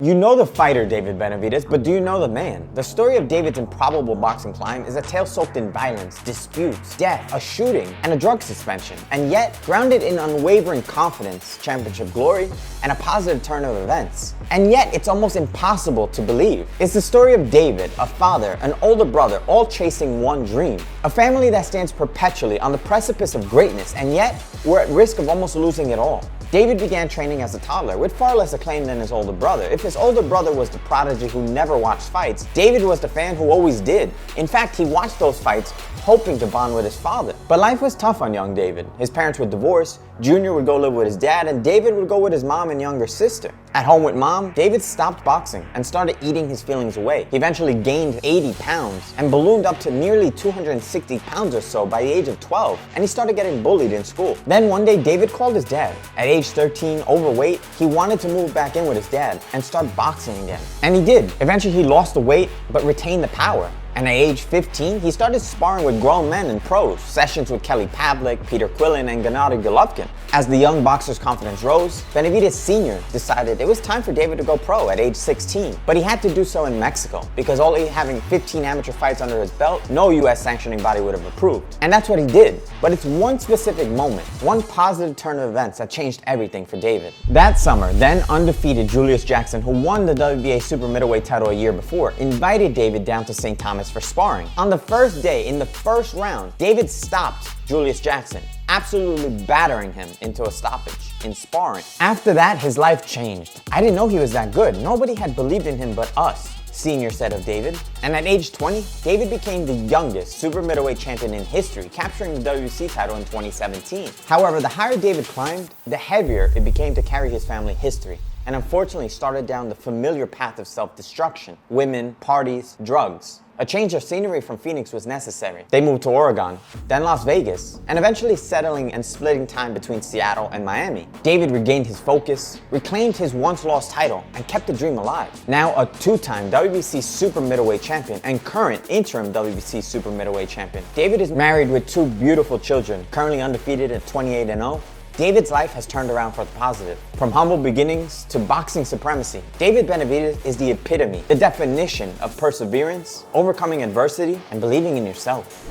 You know the fighter David Benavidez, but do you know the man? The story of David's improbable boxing climb is a tale soaked in violence, disputes, death, a shooting, and a drug suspension, and yet grounded in unwavering confidence, championship glory, and a positive turn of events. And yet it's almost impossible to believe. It's the story of David, a father, an older brother, all chasing one dream. A family that stands perpetually on the precipice of greatness, and yet we're at risk of almost losing it all. David began training as a toddler, with far less acclaim than his older brother. If his older brother was the prodigy who never watched fights, David was the fan who always did. In fact, he watched those fights hoping to bond with his father. But life was tough on young David. His parents would divorce, Junior would go live with his dad, and David would go with his mom and younger sister. At home with mom, David stopped boxing and started eating his feelings away. He eventually gained 80 pounds and ballooned up to nearly 260 pounds or so by the age of 12, and he started getting bullied in school. Then one day, David called his dad. At age 13, overweight, he wanted to move back in with his dad and start boxing again. And he did. Eventually, he lost the weight, but retained the power. And at age 15, he started sparring with grown men and pros, sessions with Kelly Pavlik, Peter Quillen, and Gennady Golovkin. As the young boxer's confidence rose, Benavidez Sr. decided it was time for David to go pro at age 16. But he had to do so in Mexico, because only having 15 amateur fights under his belt, no US sanctioning body would have approved. And that's what he did. But it's one specific moment, one positive turn of events that changed everything for David. That summer, then undefeated Julius Jackson, who won the WBA super middleweight title a year before, invited David down to St. Thomas for sparring. On the first day, in the first round, David stopped Julius Jackson, absolutely battering him into a stoppage in sparring. After that, his life changed. I didn't know he was that good. Nobody had believed in him but us, Senior said of David. And at age 20, David became the youngest super middleweight champion in history, capturing the WBC title in 2017. However, the higher David climbed, the heavier it became to carry his family history, and unfortunately started down the familiar path of self-destruction: women, parties, drugs. A change of scenery from Phoenix was necessary. They moved to Oregon, then Las Vegas, and eventually settling and splitting time between Seattle and Miami. David regained his focus, reclaimed his once lost title, and kept the dream alive. Now a two-time WBC super middleweight champion and current interim WBC super middleweight champion, David is married with two beautiful children, currently undefeated at 28-0. David's life has turned around for the positive. From humble beginnings to boxing supremacy, David Benavidez is the epitome, the definition of perseverance, overcoming adversity, and believing in yourself.